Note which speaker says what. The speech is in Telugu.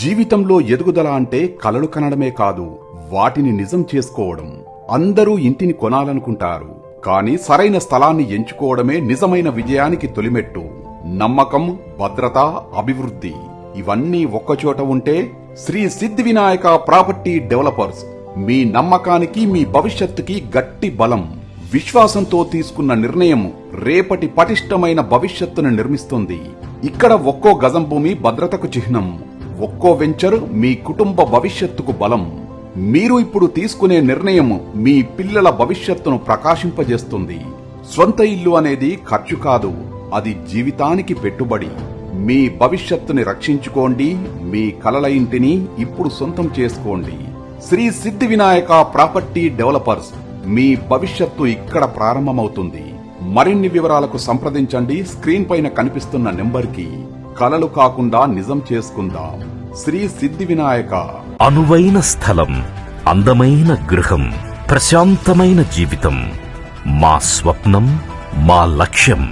Speaker 1: జీవితంలో ఎదుగుదల అంటే కలలు కనడమే కాదు, వాటిని నిజం చేసుకోవడం. అందరూ ఇంటిని కొనాలనుకుంటారు, కానీ సరైన స్థలాన్ని ఎంచుకోవడమే నిజమైన విజయానికి తొలిమెట్టు. నమ్మకం, భద్రత, అభివృద్ధి ఇవన్నీ ఒక్కచోట ఉంటే శ్రీ సిద్ధి వినాయక ప్రాపర్టీ డెవలపర్స్ మీ నమ్మకానికి, మీ భవిష్యత్తుకి గట్టి బలం. విశ్వాసంతో తీసుకున్న నిర్ణయం రేపటి పటిష్టమైన భవిష్యత్తును నిర్మిస్తుంది. ఇక్కడ ఒక్కో గజం భూమి భద్రతకు చిహ్నం, ఒక్కో వెంచర్ మీ కుటుంబ భవిష్యత్తుకు బలం. మీరు ఇప్పుడు తీసుకునే నిర్ణయం మీ పిల్లల భవిష్యత్తును ప్రకాశింపజేస్తుంది. స్వంత ఇల్లు అనేది ఖర్చు కాదు, అది జీవితానికి పెట్టుబడి. మీ భవిష్యత్తుని రక్షించుకోండి, మీ కలల ఇంటిని ఇప్పుడు సొంతం చేసుకోండి. శ్రీ సిద్ధి వినాయక ప్రాపర్టీ డెవలపర్స్, మీ భవిష్యత్తు ఇక్కడ ప్రారంభమవుతుంది. మరిన్ని వివరాలకు సంప్రదించండి స్క్రీన్ పైన కనిపిస్తున్న నెంబర్కి. కలలు కాకుండా నిజం చేసుకుందాం. శ్రీ సిద్ధి వినాయక.
Speaker 2: అనువైన స్థలం, అందమైన గృహం, ప్రశాంతమైన జీవితం మా స్వప్నం, మా లక్ష్యం.